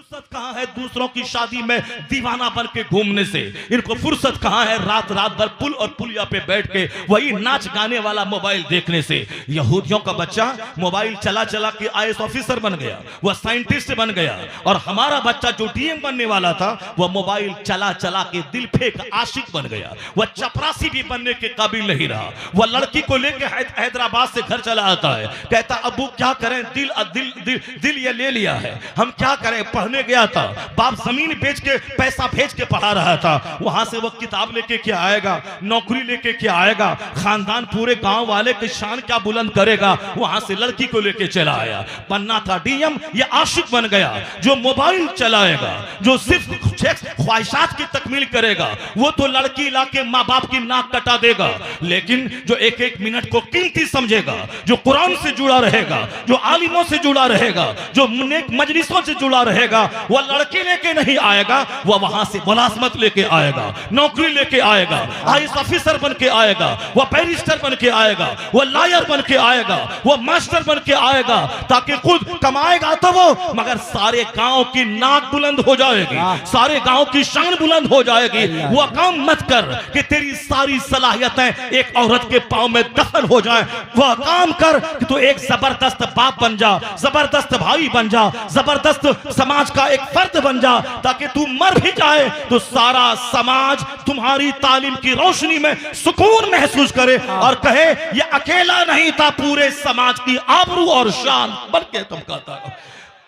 फुर्सत कहाँ है दूसरों की शादी में दीवाना बन के घूमने से। इनको फुर्सत कहाँ है रात रात भर पुल और पुलिया पे बैठ के वही नाच गाने वाला मोबाइल देखने से। यहूदियों का बच्चा मोबाइल चला चला के आईएएस ऑफिसर बन गया, वह साइंटिस्ट बन गया, और हमारा बच्चा जो डीएम बनने वाला था वह मोबाइल चला चला के दिल फेंक आशिक बन गया। वह चपरासी भी बनने के काबिल नहीं रहा। वह लड़की को लेके हैदराबाद से घर चला आता है, कहता अबू क्या करें, दिल दिल दिल दिल ये ले लिया है, हम क्या करें। पढ़ने गया था, बाप जमीन बेच के पैसा भेज के पढ़ा रहा था, वहां से वो किताब लेके क्या आएगा, नौकरी लेके क्या आएगा, खानदान पूरे गांव वाले की शान क्या बुलंद करेगा। वहां से लड़की को लेके चला आया, बनना था डीएम, ये आशिक बन गया। जो मोबाइल चलाएगा, जो सिर्फ ख्वाहिशात की तकमील करेगा, वो तो लड़की लाके माँ बाप की नाक कटा देगा। लेकिन जो एक एक मिनट को कीमती समझेगा, जो कुरान से जुड़ा रहेगा, जो आलिमों से जुड़ा रहेगा, जो नेक मजलिसों से जुड़ा रहेगा, वह लड़की लेके नहीं आएगा, वह वहां से मुलाजमत लेके आएगा, नौकरी लेके आएगा, आईएएस ऑफिसर बन के आएगा, वह बैरिस्टर बन के आएगा, वह लॉयर बन के आएगा, वह मास्टर बन के आएगा, ताकि खुद कमाएगा तो वो, मगर सारे गांव की नाक बुलंद हो जाएगी, सारे गांव की शान बुलंद हो जाएगी। वह काम मत कर कि तेरी सारी सलाहियतें एक औरत के पांव में दफन हो जाए। वह काम कर कि तू एक जबरदस्त बाप बन जा, जबरदस्त भाई बन जा, जबरदस्त समाज का एक फर्द बन जा, ताकि तू मर भी जाए तो सारा समाज तुम्हारी तालीम की रोशनी में सुकून महसूस करे और कहे ये अकेला नहीं था, पूरे समाज की आबरू और शान बन के चमकाता,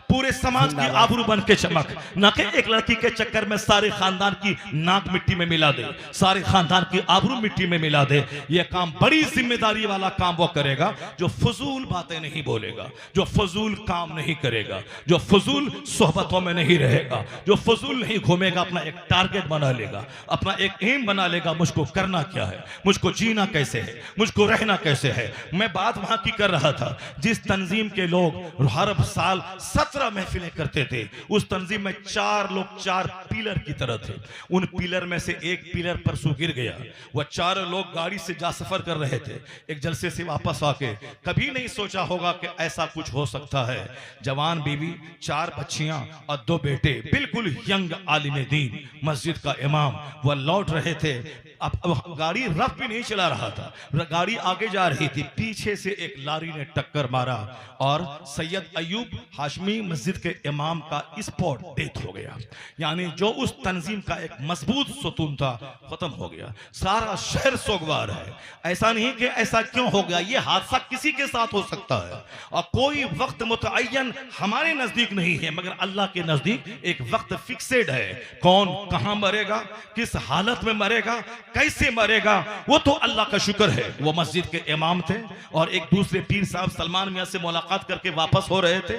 पूरे समाज की आबरू बन के चमक। न कि एक लड़की के चक्कर में सारे खानदान की नाक मिट्टी में मिला दे, सारे खानदान की आबरू मिट्टी में मिला दे। यह काम बड़ी जिम्मेदारी वाला काम वो करेगा जो फजूल बातें नहीं बोलेगा, जो फजूल काम नहीं करेगा, जो फजूल सोहबतों में नहीं रहेगा, जो फजूल नहीं घूमेगा। अपना एक टारगेट बना लेगा, अपना एक एम बना लेगा, मुझको करना क्या है, मुझको जीना कैसे है, मुझको रहना कैसे है। मैं बात वहां की कर रहा था जिस तंजीम के लोग हर साल 17 महफिलें करते थे, उस तंजीम में 4 लोग 4 पिलर की तरह थे। उन पिलर में से एक पिलर परसों गिर गया। वह 4 लोग गाड़ी से जा सफर कर रहे थे, एक जलसे से वापस आके कभी नहीं सोचा होगा कि ऐसा कुछ हो सकता है। जवान बीवी, 4 बच्चियां और 2 बेटे, बिल्कुल यंग आलिम दीन, मस्जिद का इमाम, वह लौट रहे थे। अब गाड़ी रफ भी नहीं चला रहा था, गाड़ी आगे जा रही थी, पीछे से एक लारी ने टक्कर मारा और सैयद अयूब हाशमी मस्जिद के इमाम का स्पॉट डेथ हो गया। यानी जो उस तंजीम का एक मजबूत सुतून था, खत्म हो गया। सारा शहर सोगवार है। ऐसा नहीं कि ऐसा क्यों हो गया, ये हादसा किसी के साथ हो सकता है और कोई वक्त मुतअय्यन हमारे नजदीक नहीं है, मगर अल्लाह के नजदीक एक वक्त फिक्सेड है। कौन कहां मरेगा, किस हालत में मरेगा, कैसे मरेगा, वो तो अल्लाह का शुक्र है। वो मस्जिद के इमाम थे और एक दूसरे पीर साहब सलमान मियां से मुलाकात करके वापस हो रहे थे,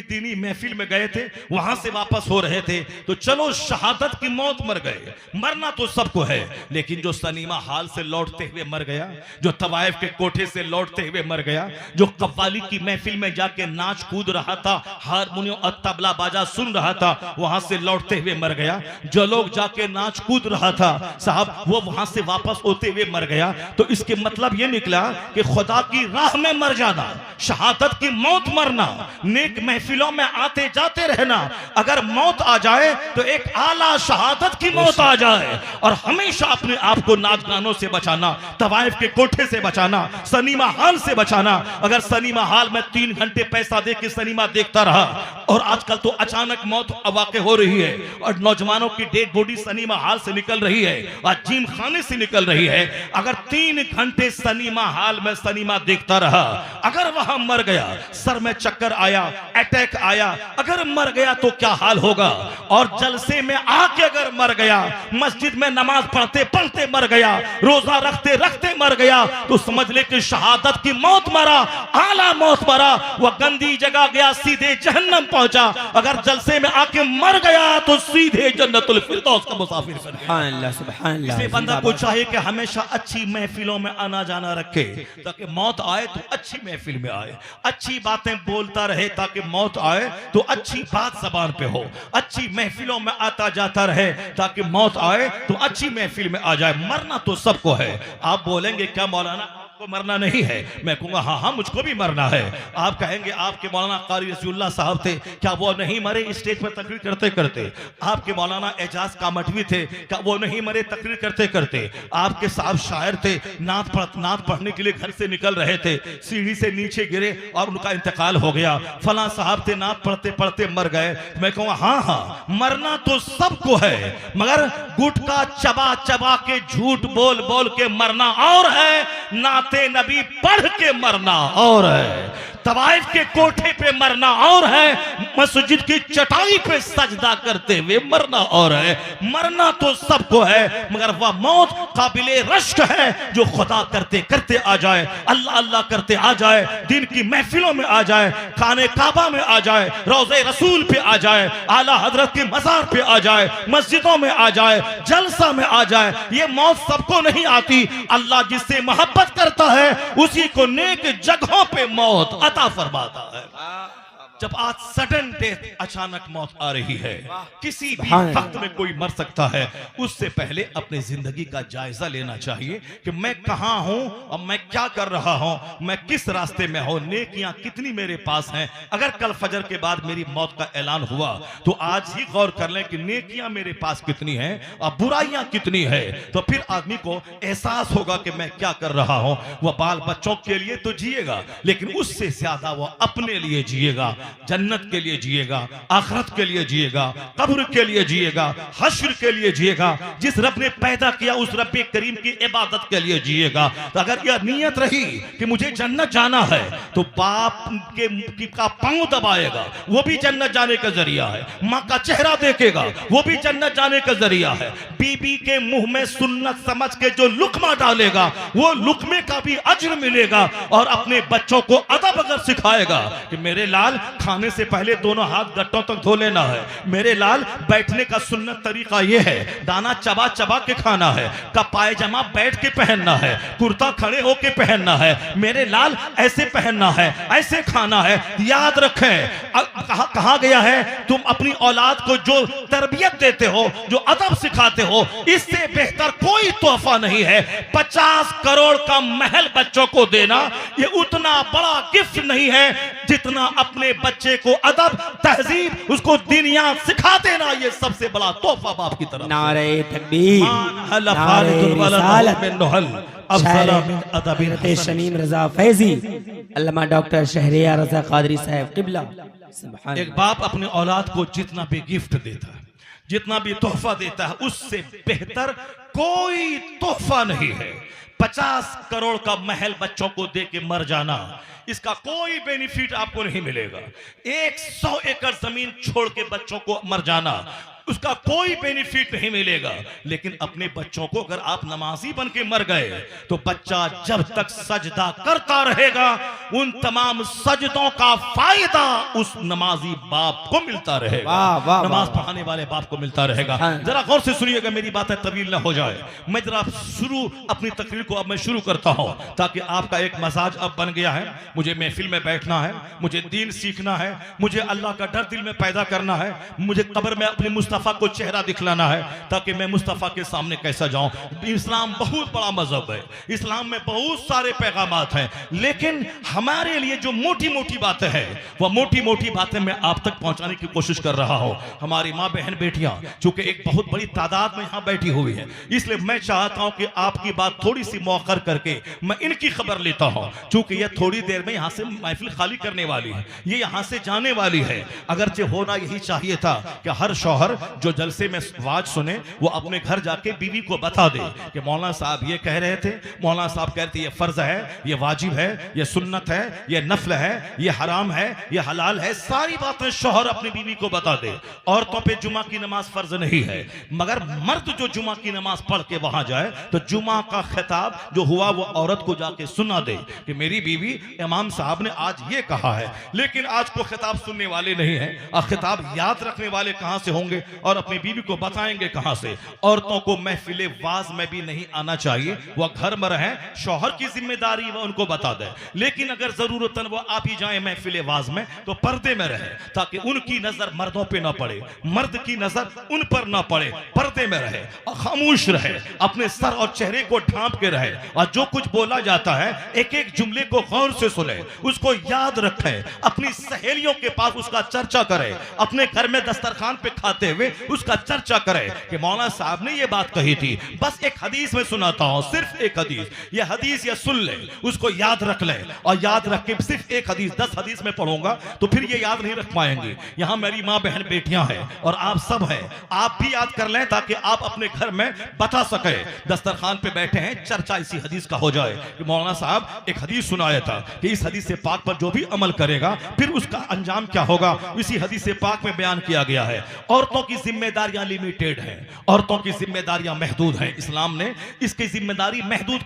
दीनी महफिल में गए थे, वहां से वापस हो रहे थे। तो चलो शहादत की मौत मर गए, मरना तो सबको है, लेकिन जो सनीमा हाल से लौटते हुए मर गया, जो तवाइफ के कोठे से लौटते हुए मर गया, जो कव्वाली की महफिल में जाके नाच कूद रहा था, हारमोनियम और तबला बाजा सुन रहा था, वहां से लौटते हुए मर गया। जो लोग जाके नाच कूद रहा था साहब, वो वहां से वापस होते हुए मर गया। तो इसके मतलब ये निकला कि खुदा की राह में मर जाना, शहादत की मौत मरना, नेक महफिलों में आते जाते रहना, अगर मौत आ जाए तो एक आला शहादत की मौत आ जाए। और हमेशा अपने आप को नाच गानों से बचाना, तवाइफ के कोठे से बचाना, सनीमा हाल से बचाना। अगर सनीमा हाल में 3 घंटे पैसा दे के सनीमा देखता रहा, और आजकल तो अचानक मौत वाक़ हो रही है और नौजवानों की डेड बॉडी सनीमा हाल से निकल रही है और जिम खाने से निकल रही है। अगर 3 घंटे सनीमा हाल में सनीमा देखता रहा, अगर वहां मर गया, सर में चक्कर आया, अटैक आया, अगर मर गया तो क्या हाल होगा। और जलसे में आके अगर मर गया, मस्जिद में नमाज पढ़ते पढ़ते मर गया, रोजा रखते रखते मर गया, तो समझ ले कि शहादत की मौत मरा, आला मौत मरा। वह गंदी जगह गया, सीधे जहन्नम पहुंचा। अगर जलसे में आके मर गया तो सीधे जन्नतुल फिरदौस का मुसाफिर बन गया। सुभान अल्लाह। इसलिए बंदा को चाहिए कि हमेशा अच्छी महफिलों में आना जाना रखे, ताकि मौत आए तो अच्छी महफिल में आए, अच्छी बातें बोलता रहे, ताकि मौत आए तो अच्छी बात जबान पे हो, अच्छी महफिलों में आता जाता रहे, ताकि मौत आए तो अच्छी महफिल में आ जाए। मरना तो सबको है। आप बोलेंगे क्या मौलाना, आपको मरना नहीं है? मैं कहूँगा हाँ हाँ मुझको भी मरना है। आप कहेंगे आपके मौलाना कारी रसूलुल्लाह साहब थे, क्या वो नहीं मरे स्टेज पर तकरीर करते करते? आपके मौलाना एजाज कामठवी थे, क्या वो नहीं मरे तकरीर करते करते? आपके साहब शायर थे, नात पढ़ने के लिए घर से निकल रहे थे, सीढ़ी से नीचे गिरे और उनका इंतकाल हो गया। फला साहब थे, नात पढ़ते पढ़ते मर गए। मैं कहूँगा हाँ हाँ मरना तो सबको है, मगर गुटका चबा चबा के झूठ बोल बोल के मरना और है, नाते नबी पढ़ के मरना और है, तवाइफ के कोठे पे मरना और है, मस्जिद की चटाई पे सजदा करते हुए मरना और है। मरना तो सबको है, मगर वह मौत काबिले रश्क है जो खुदा करते करते आ जाए, अल्लाह अल्लाह करते आ जाए, दिन की महफिलों में आ जाए, खाने काबा में आ जाए, रोज़े रसूल पे आ जाए, आला हजरत के मज़ार पे आ जाए, मस्जिदों में आ जाए, जलसा में आ जाए। ये मौत सबको नहीं आती। अल्लाह जिससे मोहब्बत करता है उसी को नेक जगहों पे मौत अता फरमाता है। जब आज सडन डेथ, अचानक मौत आ रही है, किसी भी वक्त में कोई मर सकता है, उससे पहले अपनी जिंदगी का जायजा लेना चाहिए कि मैं कहां हूं और मैं क्या कर रहा हूं, मैं किस रास्ते में हूं, नेकियां कितनी मेरे पास हैं। अगर कल फजर के बाद मेरी मौत का ऐलान हुआ तो आज ही गौर कर लें कि नेकियां मेरे पास कितनी हैं और बुराइयां कितनी है, तो फिर आदमी को एहसास होगा कि मैं क्या कर रहा हूं। वह बाल बच्चों के लिए तो जिएगा, लेकिन उससे ज्यादा वह अपने लिए जिएगा, जन्नत के लिए जिएगा, आखिरत के लिए जिएगा, कब्र के लिए जिएगा, हश्र के लिए जिएगा। जिस रब ने पैदा किया उस रब करीम की इबादत के लिए जिएगा। तो अगर यह नीयत रही कि मुझे जन्नत जाना है तो बाप का पांव दबाएगा, वो भी जन्नत जाने का जरिया है। माँ का चेहरा देखेगा, वो भी जन्नत जाने का जरिया है। बीबी के मुंह में सुन्नत समझ के जो लुकमा डालेगा वो लुकमे का भी अज्र मिलेगा। और अपने बच्चों को अदब अगर सिखाएगा कि मेरे लाल खाने से पहले दोनों हाथ गट्टों तक धो लेना है, मेरे लाल बैठने का सुन्नत तरीका यह है, दाना चबा चबा के खाना है, का पायजामा बैठ के पहनना है, कुर्ता खड़े होके पहनना है, मेरे लाल ऐसे पहनना है, ऐसे खाना है। याद रखें कहा गया है तुम अपनी औलाद को जो तरबियत देते हो, जो अदब सिखाते हो, इससे बेहतर कोई तोहफा नहीं है। 50 करोड़ का महल बच्चों को देना ये उतना बड़ा गिफ्ट नहीं है जितना अपने बच्चे को अदब तहजीब उसको दीनियात सिखा देना ये सबसे बड़ा तोहफा बाप की तरफ। नारे तकबीर, नारे रिसालत, शमीम रजा फैजी, अल्लामा डॉक्टर शहरियार रजा कादरी साहब किबला। एक बाप अपने औलाद को जितना भी गिफ्ट देता है, जितना भी तोहफा देता है, उससे बेहतर कोई तोहफा नहीं है। 50 करोड़ का महल बच्चों को दे के मर जाना, इसका कोई बेनिफिट आपको नहीं मिलेगा। 100 एकड़ जमीन छोड़ के बच्चों को मर जाना, उसका कोई बेनिफिट नहीं मिलेगा। लेकिन अपने बच्चों को अगर आप नमाजी बन के मर गए तो बच्चा जब तक सजदा करता रहेगा उन तमाम सजदों का फायदा उस नमाजी बाप को मिलता रहेगा, नमाज पढ़ाने वाले बाप को मिलता रहेगा। जरा गौर से सुनिएगा, मेरी बातें तवील ना हो जाए। मैं जरा अपनी तकरीर को अब मैं शुरू करता हूं ताकि आपका एक मजाज अब बन गया है। मुझे महफिल में बैठना है, मुझे दीन सीखना है, मुझे अल्लाह का डर दिल में पैदा करना है, मुझे कब्र में अपने मुस्तफा को चेहरा दिखलाना है ताकि मैं मुस्तफा के सामने कैसा जाऊं। इस्लाम बहुत बड़ा मजहब है, इस्लाम में बहुत सारे पैगामात हैं, लेकिन हमारे लिए जो मोटी मोटी बातें हैं वह मोटी मोटी बातें मैं आप तक पहुंचाने की कोशिश कर रहा हूं। हमारी माँ बहन बेटियां चूंकि एक बहुत बड़ी तादाद में यहां बैठी हुई है, इसलिए मैं चाहता हूं कि आपकी बात थोड़ी सी मौखर करके मैं इनकी खबर लेता हूं। चूंकि यह थोड़ी देर में यहां से महफिल खाली करने वाली है, ये यहां से जाने वाली है। अगरचे होना यही चाहिए था कि हर शौहर जो जलसे में वाज सुने वो अपने घर जाके बीवी को बता दे कि मौलाना साहब ये कह रहे थे, मौलाना साहब कहते ये फर्ज है, ये वाजिब है, ये सुन्नत है, ये नफल है, ये हराम है, ये हलाल है। सारी बातें शौहर अपनी बीवी को बता दे। औरतों पे जुमा की नमाज फर्ज नहीं है, मगर मर्द जो जुमा की नमाज पढ़ के वहां जाए तो जुमा का खिताब जो हुआ वो औरत को जाके सुना दे कि मेरी बीवी इमाम साहब ने आज ये कहा है। लेकिन आज को खिताब सुनने वाले नहीं है और खिताब याद रखने वाले कहां से होंगे? और अपनी बीवी को बताएंगे कहां से। औरतों को महफिल वाज में भी नहीं आना चाहिए, वह घर में रहे, शौहर की जिम्मेदारी वह उनको बता दे, लेकिन अगर जरूरतन वो आप ही जाए महफिल वाज में तो पर्दे में रहे, ताकि उनकी नजर मर्दों पे ना पड़े, मर्द की नजर उन पर ना पड़े, पर्दे में रहे और खामोश रहे, अपने सर और चेहरे को ढांप के रहे, और जो कुछ बोला जाता है एक एक जुमले को गौर से सुने, उसको याद रखे, अपनी सहेलियों के पास उसका चर्चा करे, अपने घर में दस्तरखान पे खाते हुए उसका चर्चा करे कि मौलाना साहब ने ये बात कही थी, बस एक हदीस में सुनाता हूं, सिर्फ एक हदीस, ये हदीस या सुन ले, उसको याद रख ले, और याद रख के सिर्फ एक हदीस 10 हदीस में पढ़ूंगा तो फिर ये याद नहीं रख पाएंगे। यहां मेरी माँ बहन बेटियां हैं और आप सब हैं, आप भी याद कर लें ताकि आप अपने घर में बता सके। दस्तरखान पे बैठे हैं, चर्चा इसी हदीस का हो जाए कि मौलाना साहब एक हदीस सुनाया था कि इस हदीस से पाक पर जो भी अमल करेगा फिर उसका अंजाम क्या होगा, इसी हदीस से पाक में बयान किया गया है। औरतों की जिम्मेदारियां लिमिटेड हैं, औरतों की जिम्मेदारियां महदूद हैं, इस्लाम ने इसकी जिम्मेदारी महदूद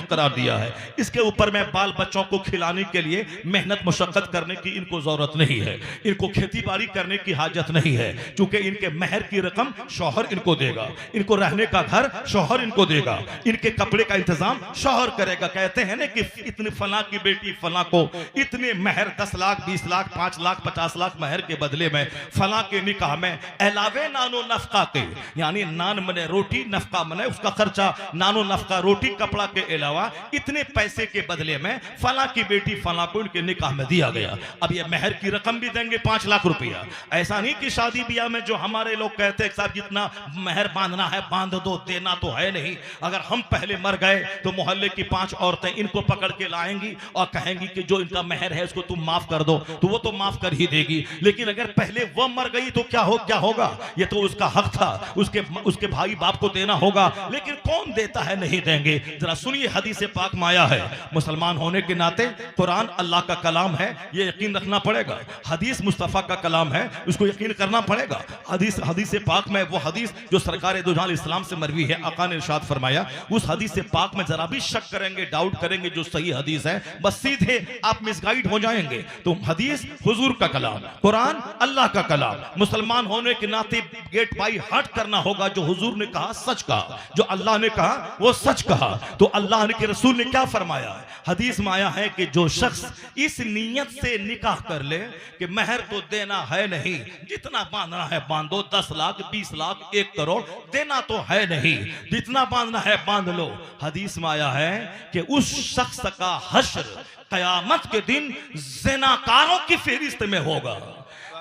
करार दिया है। इसके ऊपर में बाल बच्चों को खिलाने के लिए मेहनत मुशक्कत करने की इनको जरूरत नहीं है, इनको खेती बाड़ी करने की हाजत नहीं है, क्योंकि इनके महर की रकम शौहर इनको देगा, इनको रहने का घर शौहर इनको देगा, इनके कपड़े का इंतजाम शौहर करेगा। कहते हैं ना कि इतने फला की बेटी फला को इतने महर 10 लाख 20 लाख 5 लाख 50 लाख महर के बदले में फला के निकाह में अलावे नानो नफका के, यानी नान मने रोटी, नफका मने उसका खर्चा, नानो नफका रोटी कपड़ा के अलावा इतने पैसे के बदले में फला की बेटी फला को इनके निकाह में दिया गया। अब ये महर की रकम भी देंगे 5 लाख रुपया। ऐसा नहीं कि शादी ब्याह में जो हमारे लोग कहते हैं साहब जितना महर बांधना है बांध दो, देना तो है नहीं, अगर हम पहले मर गए तो मोहल्ले की 5 औरतें इनको पकड़ के लाएंगी और कहेंगी कि जो इनका महर है उसको तुम माफ कर दो, तो वो तो माफ कर ही देगी, लेकिन अगर पहले वो मर गई तो क्या होगा, ये तो उसका हक था, उसके भाई बाप को देना होगा, लेकिन कौन देता है, नहीं देंगे। जरा सुनिए, हदीस पाक में आया है, मुसलमान होने के नाते कुरान अल्लाह का कलाम है, ये यकीन रखना पड़ेगा, हदीस मुस्तफा का कलाम है, उसको यकीन करना पड़ेगा। हदीस पाक में वो हदीस जो सरकार दो जहां इस्लाम से मरवी है, आका ने इरशाद फरमाया, उस हदीस पाक में जरा भी शक करेंगे, डाउट करेंगे जो सही हदीस है, बस सीधे आप मिसगाइड हो जाएंगे। तो हदीस हुजूर का कलाम, कुरान अल्लाह का कलाम, मुसलमान होने के नाते गेट बाई हट करना होगा, जो हुजूर ने कहा सच कहा, जो अल्लाह ने कहा वो सच कहा। तो अल्लाह के रसूल ने क्या फरमाया है, हदीस में आया है कि जो शख्स इस नीयत से निकाह कर ले कि महर तो देना है नहीं, जितना बांधना है बांधो, 10 लाख 20 लाख 1 करोड़ देना तो है नहीं, जितना बांधना है बांध लो। हदीस में आया है कि उस शख्स का हश्र कयामत के दिन ज़िनाकारों की फहरिस्त में होगा,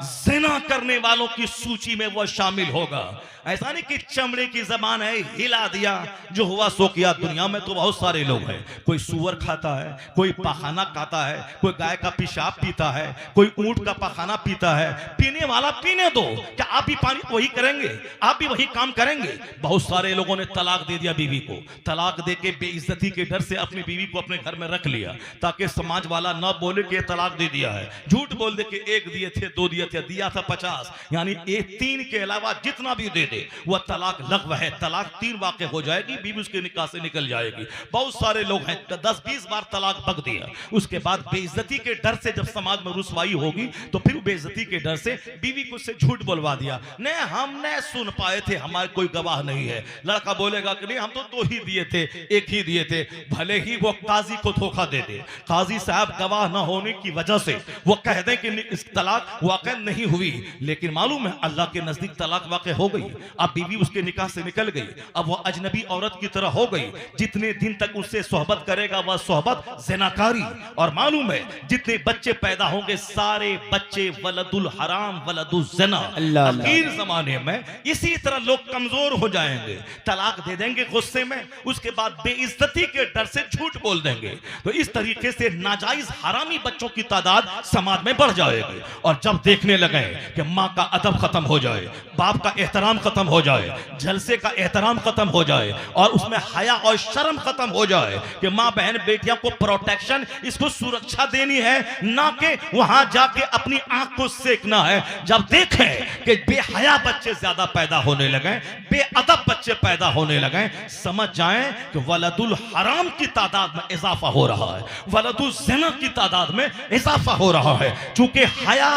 ज़िना करने वालों की सूची में वह शामिल होगा। ऐसा नहीं कि चमड़े की जबान है, हिला दिया, जो हुआ सो किया। दुनिया में तो बहुत सारे लोग हैं, कोई सुअर खाता है, कोई पाखाना खाता है, कोई गाय का पेशाब पीता है, कोई ऊंट का पाखाना पीता है। पीने वाला पीने दो, क्या आप भी पानी वही करेंगे, आप भी वही काम करेंगे? बहुत सारे लोगों ने तलाक दे दिया बीवी को, तलाक दे के बेइज्जती के डर से अपनी बीवी को अपने घर में रख लिया, ताकि समाज वाला ना बोले कि तलाक दे दिया है। झूठ बोल दे कि 1 दिए थे, 2 दिए थे, दिया था 50, यानी 3 के अलावा जितना भी दे वह तलाक लग़्व है, तलाक 3 वाक़े हो जाएगी, बीवी उसके निकाह से निकल जाएगी। बहुत सारे लोग हैं 10-20 बार तलाक बक दिया, उसके बाद बेइज्जती के डर से जब समाज में रुसवाई होगी तो फिर बेइज्जती के डर से बीवी को से झूठ बोलवा दिया, नहीं हम नहीं सुन पाए थे, हमारे कोई गवाह नहीं है। लड़का बोलेगा कि नहीं हम तो 2 ही दिए थे, 1 ही दिए थे, भले ही वो काजी को धोखा दे दे, काजी साहब गवाह न होने की वजह से वो कह दें कि इस तलाक वाक़ई नहीं हुई, लेकिन मालूम है अल्लाह के नजदीक तलाक वाक़ई हो गई। अब बीवी उसके निकाह से निकल गई, अब वह अजनबी औरत की तरह हो गई, जितने दिन तक उससे सोहबत करेगा वह सोहबत ज़िनाकारी। और मालूम है जितने बच्चे पैदा होंगे सारे बच्चे वलदुल हराम वलदुल ज़िना। आखिर जमाने में इसी तरह लोग कमजोर हो जाएंगे, तलाक दे देंगे गुस्से में, उसके बाद बेइज्जती के डर से झूठ बोल देंगे। तो इस तरीके से नाजायज हरामी बच्चों की तादाद समाज में बढ़ जाएगी। और जब देखने लगे कि माँ का अदब खत्म हो जाए, बाप का एहतराम खत्म हो जाए, जलसे का एहतराम खत्म हो जाए, और उसमें हया और शर्म खत्म हो जाए कि माँ बहन बेटियां को प्रोटेक्शन, इसको सुरक्षा देनी है, ना कि वहां जाके अपनी आंख को सेकना है। जब देखें कि बेहया बच्चे ज्यादा पैदा होने लगे, बेअदब बच्चे पैदा होने लगे, समझ जाएं कि वलदुल हराम की तादाद में इजाफा हो रहा है, वलदुल ज़िना की तादाद में इजाफा हो रहा है। चूंकि हया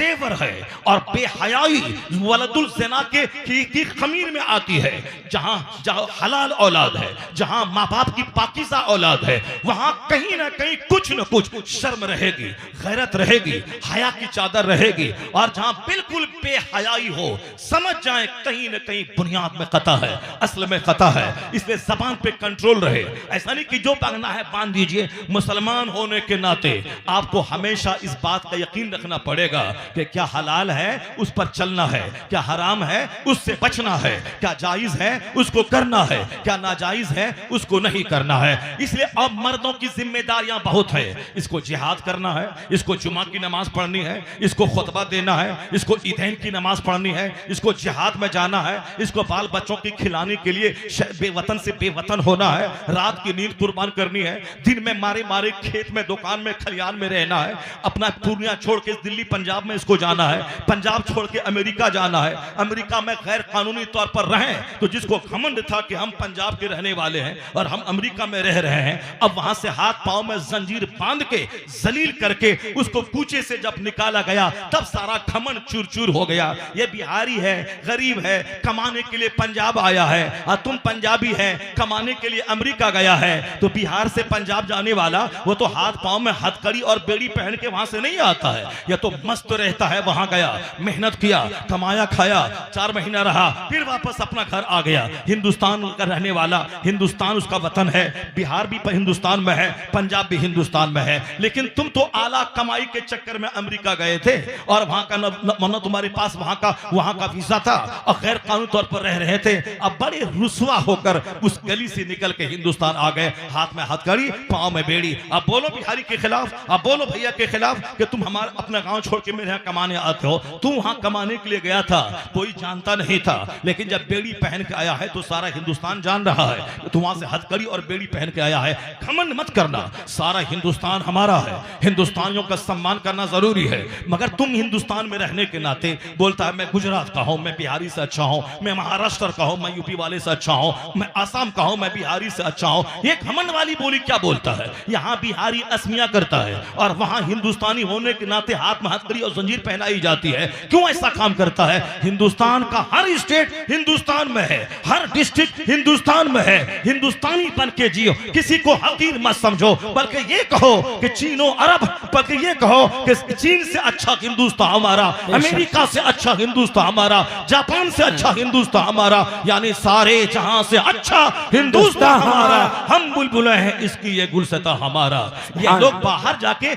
जेवर है और बेहयाई वलदुल ज़िना की खमीर में आती है। जहां हलाल औलाद है, जहां माँ बाप की पाकीज़ा औलाद है, वहां कहीं ना कहीं कुछ न कुछ शर्म रहेगी, गैरत रहेगी, हया की चादर रहेगी। और जहां बिल्कुल बेहयाई हो, समझ जाए कहीं न कहीं बुनियाद में कता है, असल में कता है। इसलिए जबान पे कंट्रोल रहे। ऐसा नहीं कि जो बांधना है बांध दीजिए। मुसलमान होने के नाते आपको हमेशा इस बात का यकीन रखना पड़ेगा कि क्या हलाल है उस पर चलना है, क्या हराम है उससे बचना है, क्या जायज है उसको करना है, क्या नाजायज है उसको नहीं करना है। इसलिए अब मर्दों की जिम्मेदारियां बहुत है। इसको जिहाद करना है, इसको जुमा की नमाज पढ़नी है, इसको खुतबा देना है, इसको ईदैन की नमाज पढ़नी है, इसको जिहाद में जाना है, इसको बाल बच्चों की खिलाने के लिए बेवतन से बेवतन होना है, रात की नींद कुर्बान करनी है, दिन में मारे मारे खेत में, दुकान में, खलियान में रहना है, अपना पूर्णिया छोड़ के दिल्ली पंजाब में इसको जाना है, पंजाब छोड़ के अमेरिका जाना है, अमेरिका में गैर कानूनी तौर पर रहें तो जिसको घमंड था कि हम पंजाब के रहने वाले हैं और हम अमेरिका में रह रहे हैं, अब वहां से हाथ पांव में जंजीर बांध के जलील करके उसको कूचे से जब निकाला गया तब सारा घमंड चूर चूर हो गया। ये बिहारी है, गरीब है, कमाने के लिए पंजाब आया है, और तुम पंजाबी है, कमाने के लिए अमेरिका गया है। तो बिहार से पंजाब जाने वाला वो तो हाथ पांव में हथकड़ी और बेड़ी पहन के वहां से नहीं आता है, या तो मस्त रहता है, वहां गया, मेहनत किया, कमाया, खाया, 4 महीना रहा, फिर वापस अपना घर आ गया। हिंदुस्तान का रहने वाला, हिंदुस्तान उसका वतन है, बिहार भी हिंदुस्तान में है, पंजाब भी हिंदुस्तान में है। लेकिन तुम तो आला कमाई के चक्कर में अमेरिका गए थे और वहां का न तुम्हारे पास वहां का वीजा था और गैर कानूनी तौर पर रह रहे थे। अब बड़े रुसवा होकर उस गली से निकल के हिंदुस्तान आ गए, हाथ में हथकड़ी, पांव में बेड़ी। अब बोलो बिहारी के खिलाफ, अब बोलो भैया के खिलाफ कि तुम हमारा अपना गांव छोड़ के मेरे यहाँ कमाने आते हो। तू वहां कमाने के लिए गया था, कोई जानता नहीं था, लेकिन जब बेड़ी पहन के आया है तो सारा हिंदुस्तान जान रहा है तू वहां से हथकड़ी और बेड़ी पहन के आया है। घमंड मत करना, सारा हिंदुस्तान हमारा है, हिंदुस्तानियों का सम्मान करना जरूरी है। मगर तुम हिंदुस्तान में रहने के नाते बोलता है मैं गुजरात का हूं, मैं बिहारी से अच्छा हूं, मैं महाराष्ट्र का हूं, मैं यूपी वाले से अच्छा हूं, मैं आसाम का हूं, मैं बिहारी से अच्छा हूं। ये घमंड वाली बोली क्या बोलता है? यहां बिहारी असमिया करता है और वहां हिंदुस्तानी होने के नाते हाथ में हथकड़ी और जंजीर पहनाई जाती है। क्यों ऐसा काम करता है? हिंदुस्तान का हर स्टेट हिंदुस्तान में है, हर डिस्ट्रिक्ट हिंदुस्तान में है। हिंदुस्तानी बन के जियो, किसी को हकीर मत समझो, बल्कि ये कहो कि चीनो अरब, बल्कि ये कहो कि चीन से अच्छा हिंदुस्तान हमारा, अमेरिका से अच्छा हिंदुस्तान हमारा, जापान से अच्छा हिंदुस्तान हमारा, यानी सारे जहां से अच्छा हिंदुस्तान हमारा। हम बुलबुलें हैं इसकी ये गुलशता हमारा। ये लोग बाहर जाके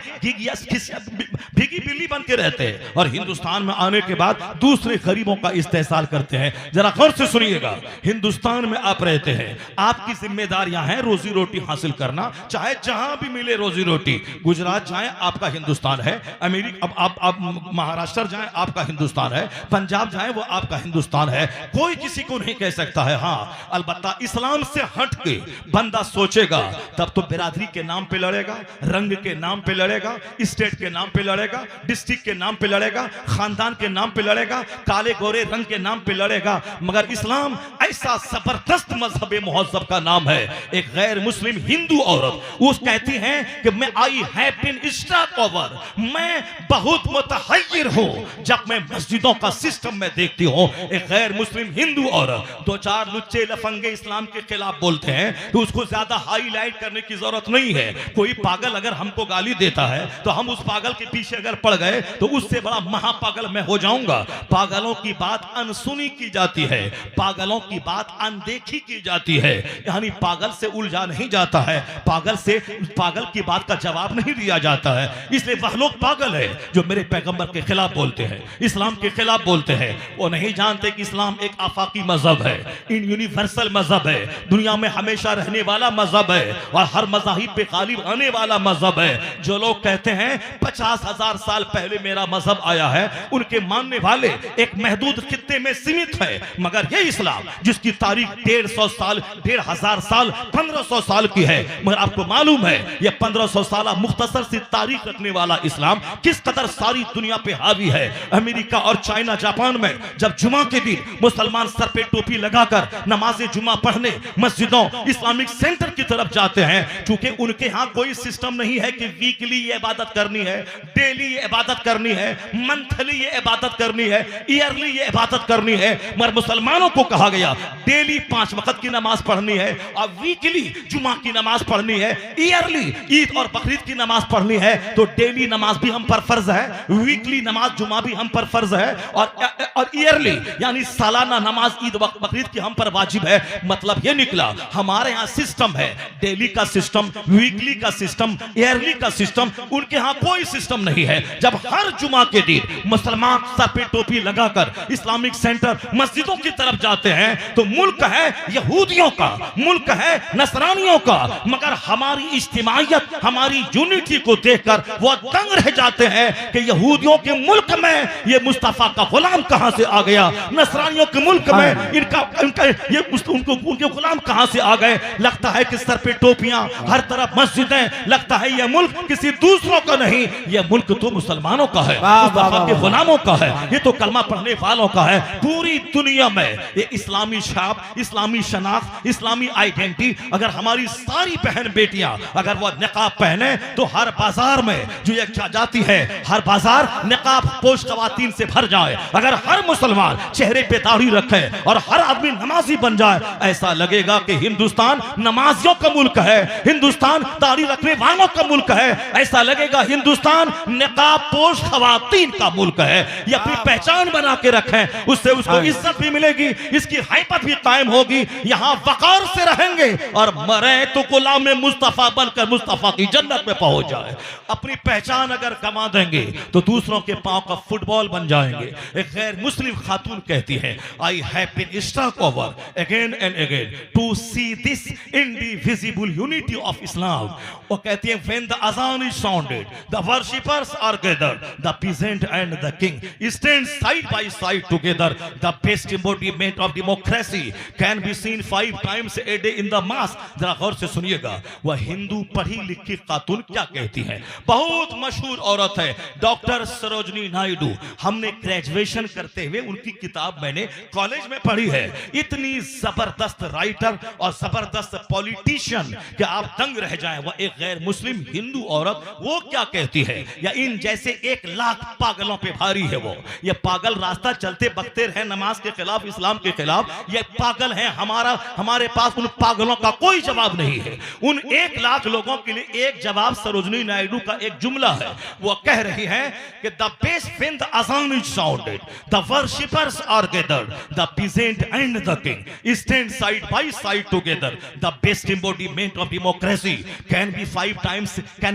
भीगी बिल्ली बन के रहते हैं और हिंदुस्तान में आने के बाद दूसरे गरीबों का इस्तेहसाल करते हैं। जरा गौर से सुनिएगा, हिंदुस्तान में आप रहते हैं, आपकी जिम्मेदारियां हैं रोजी रोटी हासिल करना, चाहे जहां भी मिले रोजी रोटी। गुजरात जाएं आपका हिंदुस्तान है, अमेरिका अब आप महाराष्ट्र जाएं आपका हिंदुस्तान है, पंजाब जाएं वो आपका हिंदुस्तान है। कोई किसी को नहीं कह सकता है। हाँ, अलबत्ता इस्लाम से हट के बंदा सोचेगा तब तो बिरादरी के नाम पे लड़ेगा, रंग के नाम पे लड़ेगा, स्टेट के नाम पे लड़ेगा, डिस्ट्रिक्ट के नाम पे लड़ेगा, खानदान के नाम पे लड़ेगा, काले गोरे रंग के नाम पे लड़ेगा। मगर इस्लाम ऐसा जबरदस्त मजहब मुहज्जब का नाम है। एक गैर मुस्लिम हिंदू औरत वो कहती है कि मैं I have been struck over, मैं बहुत मुतहय्यर हूं जब मैं मस्जिदों का सिस्टम में देखती हूं। एक गैर मुस्लिम हिंदू औरत, 2-4 लुच्चे लफंगे इस्लाम के खिलाफ बोलते हैं तो उसको ज्यादा हाईलाइट करने की जरूरत नहीं है। कोई पागल अगर हमको गाली देता है तो हम उस पागल के पीछे अगर पड़ गए तो उससे बड़ा महापागल मैं हो जाऊंगा। पागलों की बात अनसुनी की जाती है, पागलों की बात अनदेखी की जाती है, यानी पागल से उलझा नहीं जाता है, पागल की बात का जवाब नहीं दिया जाता है। इसलिए वह लोग पागल है जो मेरे पैगंबर के खिलाफ बोलते हैं, इस्लाम के खिलाफ बोलते हैं। वो नहीं जानते कि इस्लाम एक आफाकी मजहब है, इन यूनिवर्सल मजहब है, दुनिया में हमेशा रहने वाला मजहब है और हर मज़ाहिब पे गालिब आने वाला मजहब है। जो लोग कहते हैं 50,000 साल पहले मेरा मजहब आया है, उनके मानने वाले एक महदूद खित्ते में सीमित है। मगर ये इस्लाम जिसकी तारीख 150 साल, 1,500 साल, 1500 साल की है, मगर आपको मालूम है ये 1500 साल मुख्तसर सी तारीख रखने वाला इस्लाम किस कदर सारी दुनिया पे हावी है। अमेरिका और चाइना, जापान में जब जुमा के दिन मुसलमान सर पे टोपी लगाकर नमाज जुमा पढ़ने मस्जिदों, इस्लामिक सेंटर की तरफ जाते हैं, क्योंकि उनके यहाँ कोई सिस्टम नहीं है कि वीकली ये इबादत करनी है, डेली इबादत करनी है, मंथली ये इबादत करनी है, ईयरली ये इबादत करनी है। मगर मुसलमानों को कहा गया डेली 5 वक्त की नमाज पढ़नी है और वीकली जुमा की नमाज पढ़नी है, ईयरली ईद और बकरीद की नमाज पढ़नी है। तो डेली नमाज भी हम पर फर्ज है, वीकली नमाज जुमा भी हम पर फर्ज है और ईयरली यानी सालाना नमाज ईद बकरीद की हम पर वाजिब है। मतलब ये निकला हमारे यहाँ सिस्टम है, डेली का सिस्टम, वीकली का सिस्टम, ईयरली का सिस्टम। उनके यहाँ कोई सिस्टम नहीं है। जब हर जुमा के दिन मुसलमान सर पे टोपी लगाकर इस्लामिक सेंटर मस्जिदों की तरफ जाते हैं तो मुल्क है यहूदियों का, मुल्क है नसरानियों का। मगर हमारी इज्तिमाइयत, हमारी यूनिटी को देखकर वो दंग रह जाते हैं कि यहूदियों के मुल्क में ये मुस्तफा का गुलाम कहां से आ गया, नसरानियों के मुल्क में इनका ये उनके गुलाम कहां से आ गए। लगता है कि सर पे टोपियां, हर तरफ मस्जिदें, लगता है ये मुल्क किसी दूसरों का नहीं, ये मुल्क तो मुसलमानों का है, मुस्तफा के गुलामों का है, ये तो कलमा पढ़ने वालों का है। पूरी दुनिया में ये इस्लामी छाप, इस्लामी शनाख्त, इस्लामी आइडेंटिटी, अगर हमारी सारी बहन बेटियां अगर वो निकाब पहने तो हर बाजार में जो ये क्या जाती है, हर बाजार निकाब पोश खवातीन से भर जाए। अगर हर मुसलमान चेहरे पे दाढ़ी रखे और हर आदमी नमाजी बन जाए, ऐसा लगेगा कि हिंदुस्तान नमाजियों का मुल्क है, हिंदुस्तान दाढ़ी रखने वालों का मुल्क है। ऐसा लगेगा हिंदुस्तान निकाब पोश खवातीन का मुल्क है। ये अपनी पहचान बना के रखें, उससे उसको इज्जत भी मिलेगी, इसकी हैबत भी कायम होगी, यहाँ वकार से रहेंगे और मरे तो गुलाम मुस्तफा बनकर मुस्तफा की जन्नत में पहुंच जाए। अपनी पहचान अगर कमा देंगे तो दूसरों के पांव का फुटबॉल बन जाएंगे। एक गैर मुस्लिम खातून कहती है, I have been struck over again and again to see this indivisible unity of Islam. वो कहती है, when the azaan is sounded the worshippers are gathered, the peasant and the king stand side by side together, the best embodiment of democracy can be seen 5 times a day in the mass। जरा गौर से सुनिएगा, वह हिंदू पढ़ी लिखी खातून क्या कहती है। बहुत मशहूर औरत है डॉक्टर सरोजनी नायडू। हमने ग्रेजुएशन करते हुए उनकी किताब मैंने कॉलेज में पढ़ी है। इतनी जबरदस्त राइटर और जबरदस्त पॉलिटिशियन कि आप दंग रह जाएं। वह एक गैर मुस्लिम हिंदू औरत, वो क्या कहती है, या इन जैसे 1 लाख पागलों पे भारी है वो। ये पागल रास्ता चलते बकते रहे नमाज के खिलाफ, इस्लाम के खिलाफ, ये पागल हैं। हमारे पास उन पागलों का कोई जवाब नहीं है। उन 1 लाख लोगों के लिए एक जवाब सरोजनी नायडू का एक जुमला है। वो कह रही है कि the best when the azaan is sounded the worshippers are gathered, the peasant and the king stand side by side together, the best embodiment of democracy can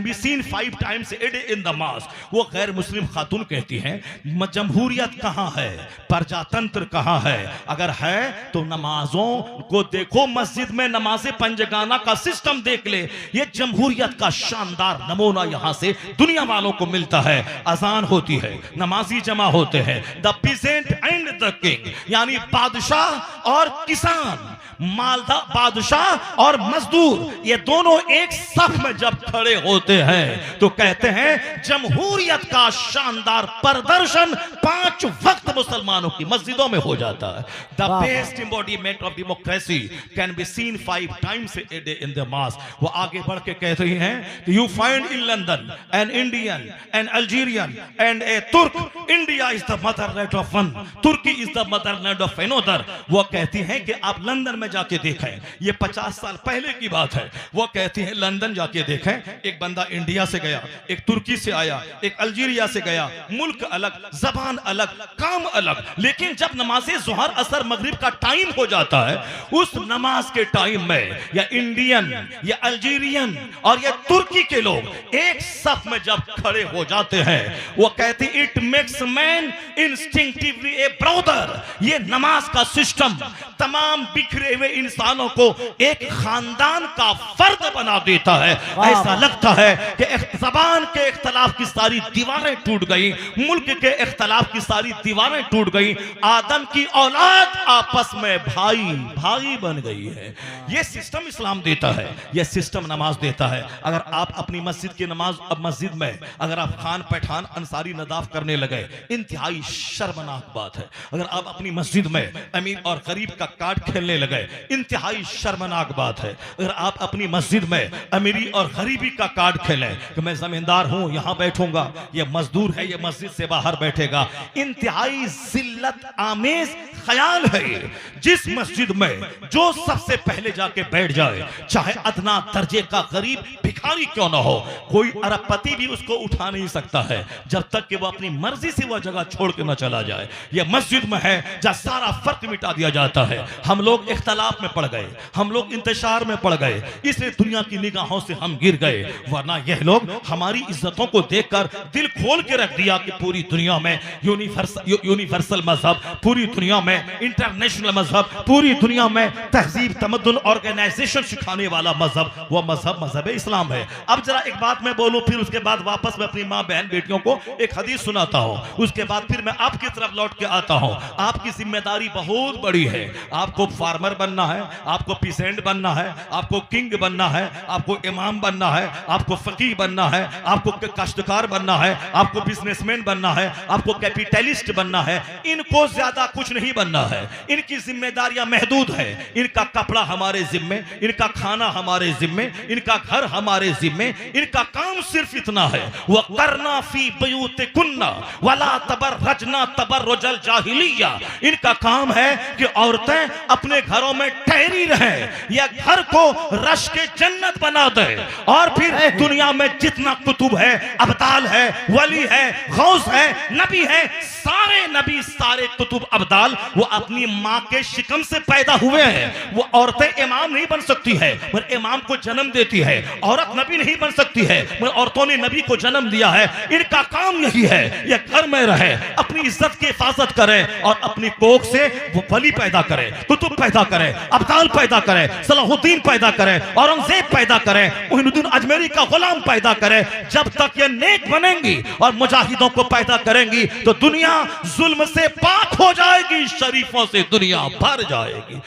be seen 5 times a day in the mass। वो गैर मुस्लिम खातून कहती हैं, जमहूरियत कहां है, प्रजातंत्र कहां है। अगर है तो नमाजों को देखो, मस्जिद में नमाज़े पंजगाना का सिस्टम देख ले। ये जमहूरियत का शानदार नमूना यहां से दुनिया वालों को मिलता है। अजान होती है, नमाजी जमा होते हैं, the peasant and the king यानी बादशाह और किसान, मालदा बादशाह और मजदूर, ये दोनों एक सफ में जब खड़े होते हैं तो कहते हैं जमहूरियत का शानदार प्रदर्शन 5 वक्त मुसलमानों की मस्जिदों में हो जाता है। The best embodiment of democracy can be seen 5 times a day in the mass। वो आगे बढ़ के कह रही हैं, you find in London an Indian an Algerian and a Turk, India is the motherland of one, Turkey is the motherland of another. वो कहती हैं कि आप लंदन में जाके देखें, ये 50 साल पहले की बात है। वो कहती है लंदन जाके देखें, एक बंदा इंडिया से गया, एक तुर्की से आया, एक अल्जीरिया से गया, मुल्क अलग, जबान अलग, काम अलग, लेकिन जब नमाज़े ज़ुहर असर मगरिब का टाइम हो जाता है, उस नमाज के टाइम में या इंडियन या अल्जीरियन और या तुर्की के लोग एक सफ में जब खड़े हो जाते हैं, वो कहती it makes man instinctively A brother. ये नमाज का सिस्टम तमाम बिखरे हुए इंसानों को एक खानदान का फर्द बना देता है। ऐसा लगता है कि ज़बान के इख्तलाफ की सारी दीवारें टूट गई, मुल्क के इख्तलाफ की सारी दीवारें टूट गई, आदम की औलाद आपस में भाई भाई बन गई है। यह सिस्टम इस्लाम देता है, यह सिस्टम नमाज देता है। अगर आप अपनी मस्जिद की नमाज, अब मस्जिद में अगर आप खान पठान अंसारी नदाफ करने लगे, इंतहाई शर्मनाक बात है। अगर आप अपनी मस्जिद में अमीर और गरीब का कार्ड खेलने लगे। इंतहाई शर्मनाक बात है अगर आप अपनी मस्जिद में अमीरी और गरीबी का कार्ड खेलें कि मैं जमींदार हूं यहां बैठूंगा, ये मजदूर है ये मस्जिद से बाहर बैठेगा। इंतहाई जिल्लत आमेज ख्याल है ये। जिस मस्जिद में जो सबसे पहले जाके बैठ जाए, चाहे अदना दर्जे का गरीब भिखारी क्यों ना हो, कोई अरबपति भी उसको उठा नहीं सकता है जब तक कि वो अपनी मर्जी से वह जगह छोड़ के ना चला जाए। यह मस्जिद में है जहां सारा फर्क मिटा दिया जाता है। हम लोग इख्तलाफ में पड़ गए, हम लोग इंतशार में पड़ गए, इसलिए दुनिया की निगाहों से हम गिर गए। वरना यह लोग हमारी इज्जतों को देखकर दिल खोल के रख दिया कि पूरी दुनिया में यूनिवर्सल मजहब, पूरी दुनिया में इंटरनेशनल मजहब, पूरी दुनिया में तहजीब तमद्दुन ऑर्गेनाइजेशन सिखाने वाला मजहब वो मजहब इस्लाम है। अब जरा एक बात मैं बोलूं, फिर उसके बाद वापस मैं अपनी मां बहन बेटियों को एक हदीस सुनाता हूं, उसके बाद फिर मैं आपकी तरफ लौट के आता हूं। आपकी जिम्मेदारी बहुत बड़ी है। आपको फार्मर बनना है, आपको पीसेंट बनना है, आपको किंग बनना है, आपको इमाम बनना है, आपको फकीह बनना है, आपको काश्तकार बनना है, आपको बिजनेसमैन बनना है, आपको कैपिटलिस्ट बनना है। इनको ज्यादा कुछ नहीं बनना है। इनकी जिम्मेदारियां महदूद है। इनका कपड़ा हमारे जिम्मे, इनका खाना हमारे जिम्मे, इनका घर हमारे जिम्मे। इनका काम सिर्फ इतना है, वह करना फी बयूतिकुन्ना वला तबर्रजना तबर्रुजल जाहिलिया। इनका काम है कि औरतें अपने घरों में ठहरी रहें या घर को रश के जन्नत बना दे। और फिर दुनिया में जितना कुतुब है, अब्दाल है, वली है, गौस है, नबी है, सारे नबी सारे कुतुब अब्दाल वो अपनी मां के शिकम से पैदा हुए हैं। वो औरतें इमाम नहीं बन सकती है पर इमाम को जन्म देती है। औरत नबी नहीं बन सकती है पर औरतों ने नबी को जन्म दिया है। इनका काम यही है, ये घर में रहे, अपनी इज्जत की हिफाजत करें और अपनी कोख से वो वली पैदा करें, कुतुब पैदा करें, अब्दाल पैदा करें, सलाहुद्दीन पैदा करें, औरंगजेब पैदा करें, मोइनुद्दीन अजमेरी का गुलाम पैदा करें। जब तक ये नेक बनेंगी और मुजाहिदों को पैदा करेंगी तो दुनिया जुल्म से पाक हो जाएगी, शरीफों से दुनिया भर जाएगी।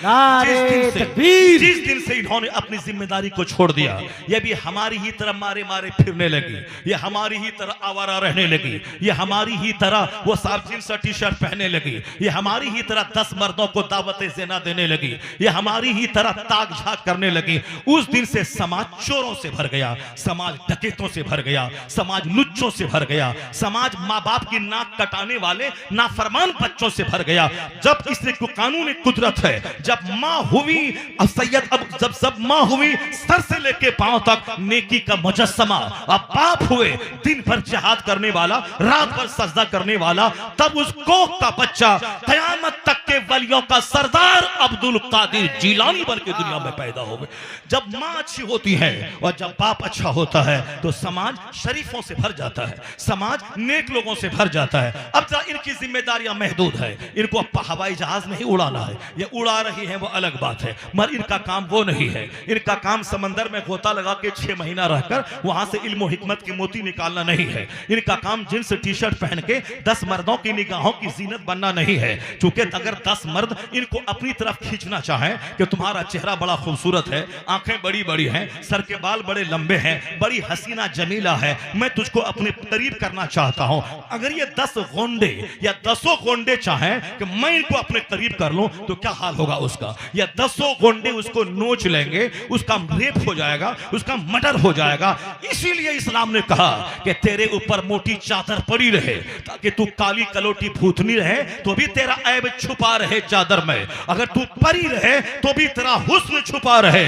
जिस दिन से इन्होंने अपनी जिम्मेदारी को छोड़ दिया, ये भी हमारी ही तरह मारे मारे फिरने लगी, ये हमारी ही तरह आवारा रहने लगी, ये हमारी ही तरह वो साफ जींस टी शर्ट पहनने लगी, ये हमारी ही तरह 10 मर्दों को दावतें ज़िना देने लगी, ये हमारी ही तरह ताक झाक करने लगी। उस दिन से समाज चोरों से भर गया, समाज डकैतों से भर गया, समाज लुच्चों से भर गया, समाज माँ बाप की नाक कटाने वाले नाफरमान बच्चों से भर गया। जब इसने कानूनी कुदरत है, जब माँ हुई सैयद, अब जब सब माँ हुई सर से लेके पांव तक नेकी का मुजस्समा, अब बाप हुए दिन भर जिहाद करने वाला, रात भर सजदा करने वाला, तब उस कोख का बच्चा कयामत तक के वलियों का सरदार अब्दुल कादिर जीलानी बन के दुनिया में पैदा हो गए। जब माँ अच्छी होती है और जब बाप अच्छा होता है तो समाज शरीफों से भर जाता है, समाज नेक लोगों से भर जाता है। अब जरा इनकी जिम्मेदारियां महदूद है, इनको हवाई जहाज नहीं उड़ाना है, ये उड़ा रही है वो अलग बात है, मगर इनका काम वो नहीं है। इनका काम समंदर में गोता लगा के 6 महीना रहकर वहां से इल्म और हिकमत के मोती निकालना नहीं है। इनका काम जींस टी शर्ट पहन के 10 मर्दों की निगाहों की जीनत बनना नहीं है। चूंकि अगर 10 मर्द इनको अपनी तरफ खींचना चाहे कि तुम्हारा चेहरा बड़ा खूबसूरत है, आंखें बड़ी बड़ी हैं, सर के बाल बड़े लंबे हैं, बड़ी हसीना जमीला है, मैं तुझको अपने करीब करना चाहता हूं, अगर ये 10 गोंडे या 10 गोंडे चाहें कि मैं इनको अपने करीब कर लूं तो क्या हाल होगा उसका? या 10 गोंडे उसको नोच लेंगे, उसका रेप हो जाएगा, उसका मर्डर हो जाएगा। इसीलिए इस्लाम ने कहा कि तेरे ऊपर मोटी चादर पड़ी रहे ताकि तू काली कलोटी भूतनी रहे तो भी तेरा ऐब छुपा रहे चादर में, अगर तू परी रहे तो भी तेरा हुस्न छुपा रहे,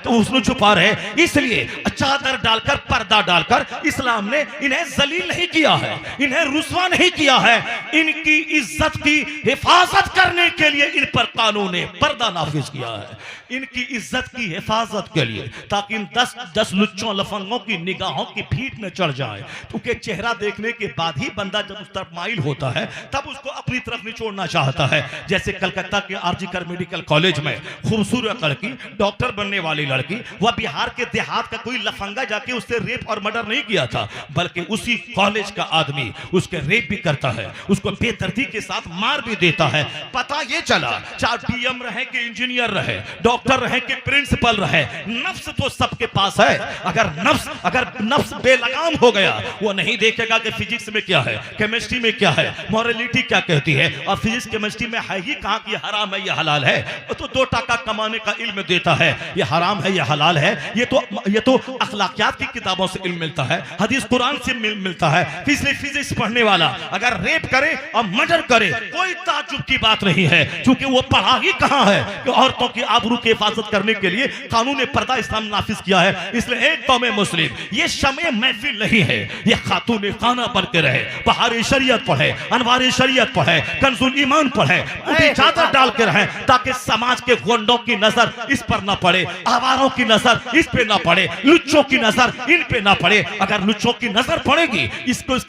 हुस्न छुपा रहे। इसलिए चादर डालकर, पर्दा डालकर इस्लाम ने इन्हें जलील नहीं किया है, इन्हें रुस्वा नहीं किया है। इनकी इज्जत की हिफाजत करने के लिए इन पर कानून ने पर्दा नाफिज किया है, इनकी इज्जत की हिफाजत के लिए, ताकि इन 10 लुच्चों लफंगों की निगाहों की भीड़ में चढ़ जाए। क्योंकि चेहरा देखने के बाद ही बंदा जब उस तरफ माइल होता है तब उसको अपनी तरफ निचोड़ना चाहता है। जैसे कलकत्ता के आरजीकर मेडिकल कॉलेज में खूबसूरत लड़की, डॉक्टर बनने वाली लड़की, वह बिहार के देहात का कोई लफंगा जाके उससे रेप और मर्डर नहीं किया था, बल्कि उसी कॉलेज का आदमी उसके रेप भी करता है, उसको बेदर्दी के साथ मार भी देता है। पता ये चला, चाहे डीएम रहे कि इंजीनियर रहे, डॉक्टर रहे कि प्रिंसिपल रहे, नफ्स तो सबके पास है। अगर नफ्स बेलगाम हो गया, वो नहीं देखेगा कि फिजिक्स में क्या है, केमिस्ट्री में क्या है, मॉरलिटी क्या कहती है, और फिजिक्स केमिस्ट्री में है ही कहाँ कि हराम है ये हलाल है। तो 2 टका कमाने का इल्म देता है, ये हराम है ये हलाल है। ये तो अखलाकियात की किताबों से इल्म मिलता है, हदीस कुरान से मिलता है। इसलिए फिजिक्स पढ़ने वाला अगर रेप करे और मर्डर करे कोई ताज्जुब की बात नहीं है, क्योंकि वो पढ़ा ही कहाँ है कि औरतों की आबरू की हिफाजत करने के लिए कानून पर्दा इस्लाम नाफिज किया है। इसलिए एक कौम मुस्लिम ये शमे महफिल नहीं है, ये खातून खाना बन के रहे, बहार शरीयत पढ़े, अनवार शरीयत पढ़े, कंजुल ईमान पढ़े, उठी चादर डाल के रहे, ताकि समाज के गुंडों की नजर इस पर ना पड़े, आवारों की नजर इस पे ना पड़े, लुच्चों की नजर इन पे ना पड़े। अगर लुच्चों की नजर पड़ेगी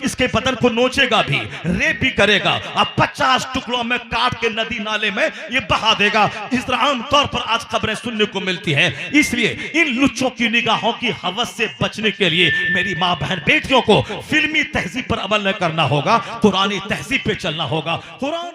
इसके बदन को नोचेगा भी, रेप भी करेगा, अब 50 टुकड़ों में काट के नदी नाले में ये बहा देगा। इस तरह आमतौर पर आज खबरें सुनने को मिलती है। इसलिए इन लुच्चों की निगाहों की हवस से बचने के लिए मेरी माँ बहन बेटियों को फिल्मी तहजीब पर अमल न करना होगा, कुरानी तहजीब पे चलना होगा। कुरान